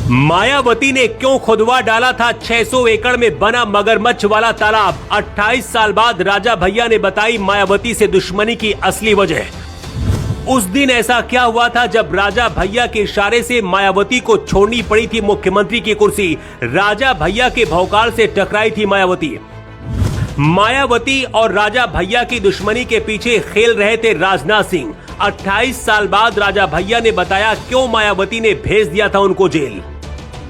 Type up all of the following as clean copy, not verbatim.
मायावती ने क्यों खुदवा डाला था 600 एकड़ में बना मगरमच्छ वाला तालाब? 28 साल बाद राजा भैया ने बताई मायावती से दुश्मनी की असली वजह। उस दिन ऐसा क्या हुआ था जब राजा भैया के इशारे से मायावती को छोड़नी पड़ी थी मुख्यमंत्री की कुर्सी? राजा भैया के भौकाल से टकराई थी मायावती। मायावती और राजा भैया की दुश्मनी के पीछे खेल रहे थे राजनाथ सिंह। 28 साल बाद राजा भैया ने बताया क्यों मायावती ने भेज दिया था उनको जेल।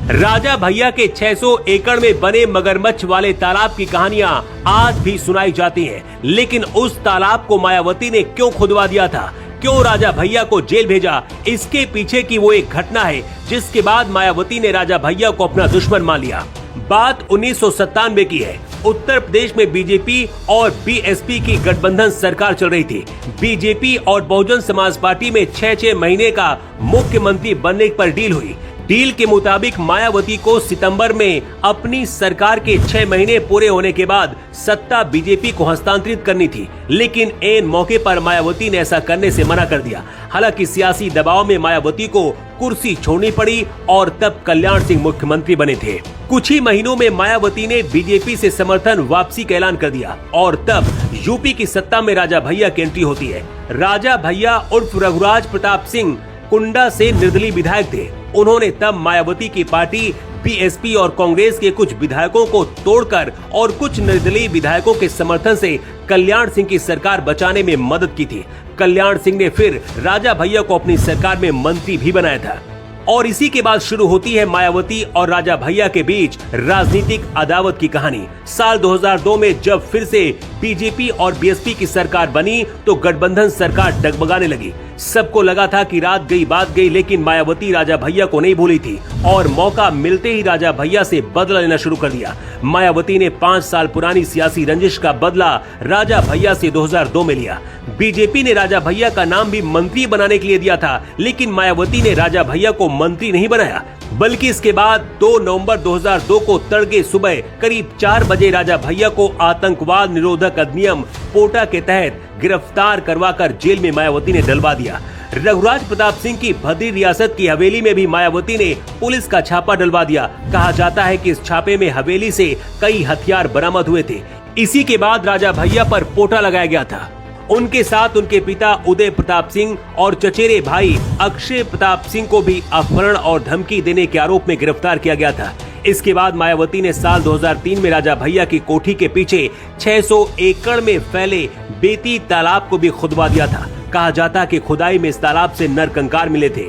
राजा भैया के 600 एकड़ में बने मगरमच्छ वाले तालाब की कहानियां आज भी सुनाई जाती हैं, लेकिन उस तालाब को मायावती ने क्यों खुदवा दिया था, क्यों राजा भैया को जेल भेजा, इसके पीछे की वो एक घटना है जिसके बाद मायावती ने राजा भैया को अपना दुश्मन मान लिया। बात 1997 की है। उत्तर प्रदेश में बीजेपी और बीएसपी की गठबंधन सरकार चल रही थी। बीजेपी और बहुजन समाज पार्टी में 6-6 महीने का मुख्यमंत्री बनने पर डील हुई। डील के मुताबिक मायावती को सितंबर में अपनी सरकार के 6 महीने पूरे होने के बाद सत्ता बीजेपी को हस्तांतरित करनी थी, लेकिन ऐन मौके पर मायावती ने ऐसा करने से मना कर दिया। हालांकि सियासी दबाव में मायावती को कुर्सी छोड़नी पड़ी और तब कल्याण सिंह मुख्यमंत्री बने थे। कुछ ही महीनों में मायावती ने बीजेपी से समर्थन वापसी का ऐलान कर दिया और तब यूपी की सत्ता में राजा भैया की एंट्री होती है। राजा भैया उर्फ रघुराज प्रताप सिंह कुंडा से निर्दलीय विधायक थे। उन्होंने तब मायावती की पार्टी बीएसपी और कांग्रेस के कुछ विधायकों को तोड़कर और कुछ निर्दलीय विधायकों के समर्थन से कल्याण सिंह की सरकार बचाने में मदद की थी। कल्याण सिंह ने फिर राजा भैया को अपनी सरकार में मंत्री भी बनाया था और इसी के बाद शुरू होती है मायावती और राजा भैया के बीच राजनीतिक अदावत की कहानी। साल 2002 में जब फिर से बीजेपी और बीएसपी की सरकार बनी तो गठबंधन सरकार डगमगाने लगी। सबको लगा था कि रात गई बात गई, लेकिन मायावती राजा भैया को नहीं भूली थी और मौका मिलते ही राजा भैया से बदला लेना शुरू कर दिया। मायावती ने 5 साल पुरानी सियासी रंजिश का बदला राजा भैया से 2002 में लिया। बीजेपी ने राजा भैया का नाम भी मंत्री बनाने के लिए दिया था, लेकिन मायावती ने राजा भैया को मंत्री नहीं बनाया, बल्कि इसके बाद 2 नवंबर 2002 को तड़के सुबह करीब 4 बजे राजा भैया को आतंकवाद निरोधक अधिनियम पोटा के तहत गिरफ्तार करवाकर जेल में मायावती ने डलवा दिया। रघुराज प्रताप सिंह की भद्री रियासत की हवेली में भी मायावती ने पुलिस का छापा डलवा दिया। कहा जाता है कि इस छापे में हवेली से कई हथियार बरामद हुए थे। इसी के बाद राजा भैया पर पोटा लगाया गया था। उनके साथ उनके पिता उदय प्रताप सिंह और चचेरे भाई अक्षय प्रताप सिंह को भी अपहरण और धमकी देने के आरोप में गिरफ्तार किया गया था। इसके बाद मायावती ने साल 2003 में राजा भैया की कोठी के पीछे 600 एकड़ में फैले बेती तालाब को भी खुदवा दिया था। कहा जाता कि खुदाई में इस तालाब से नरकंकाल मिले थे,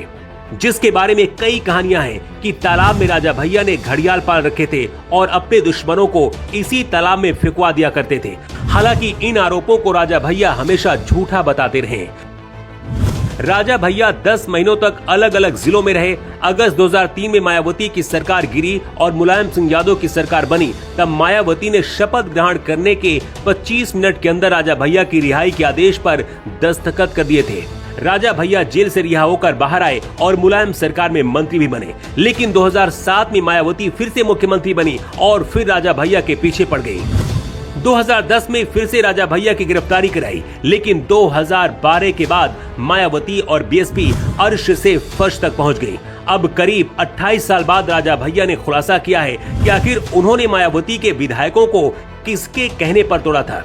जिसके बारे में कई कहानियां हैं कि तालाब में राजा भैया ने घड़ियाल पाल रखे थे और अपने दुश्मनों को इसी तालाब में फेंकवा दिया करते थे। हालांकि इन आरोपों को राजा भैया हमेशा झूठा बताते रहे। राजा भैया 10 महीनों तक अलग अलग जिलों में रहे। अगस्त 2003 में मायावती की सरकार गिरी और मुलायम सिंह यादव की सरकार बनी। तब मायावती ने शपथ ग्रहण करने के 25 मिनट के अंदर राजा भैया की रिहाई के आदेश पर दस्तखत कर दिए थे। राजा भैया जेल से रिहा होकर बाहर आए और मुलायम सरकार में मंत्री भी बने, लेकिन 2007 में मायावती फिर से मुख्यमंत्री बनी और फिर राजा भैया के पीछे पड़ गई। 2010 में फिर से राजा भैया की गिरफ्तारी कराई, लेकिन 2012 के बाद मायावती और बीएसपी अर्श से फर्श तक पहुंच गई। अब करीब 28 साल बाद राजा भैया ने खुलासा किया है कि आखिर उन्होंने मायावती के विधायकों को किसके कहने पर तोड़ा था।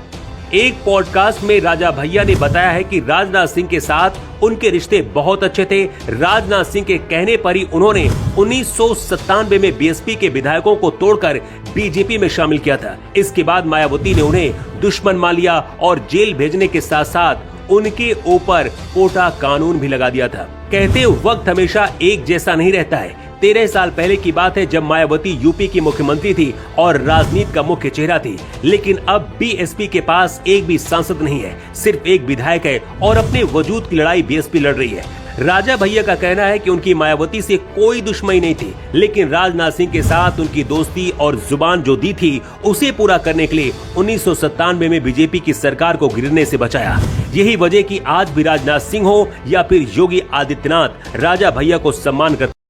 एक पॉडकास्ट में राजा भैया ने बताया है कि राजनाथ सिंह के साथ उनके रिश्ते बहुत अच्छे थे। राजनाथ सिंह के कहने पर ही उन्होंने 1997 में बीएसपी के विधायकों को तोड़कर बीजेपी में शामिल किया था। इसके बाद मायावती ने उन्हें दुश्मन मान लिया और जेल भेजने के साथ साथ उनके ऊपर पोटा कानून भी लगा दिया था। कहते वक्त हमेशा एक जैसा नहीं रहता है। 13 साल पहले की बात है जब मायावती यूपी की मुख्यमंत्री थी और राजनीति का मुख्य चेहरा थी, लेकिन अब बीएसपी के पास एक भी सांसद नहीं है, सिर्फ एक विधायक है और अपने वजूद की लड़ाई बीएसपी लड़ रही है। राजा भैया का कहना है कि उनकी मायावती से कोई दुश्मनी नहीं थी, लेकिन राजनाथ सिंह के साथ उनकी दोस्ती और जुबान जो दी थी उसे पूरा करने के लिए 1997 में बीजेपी की सरकार को गिरने से बचाया। यही वजह कि आज भी राजनाथ सिंह हो या फिर योगी आदित्यनाथ राजा भैया को सम्मान करते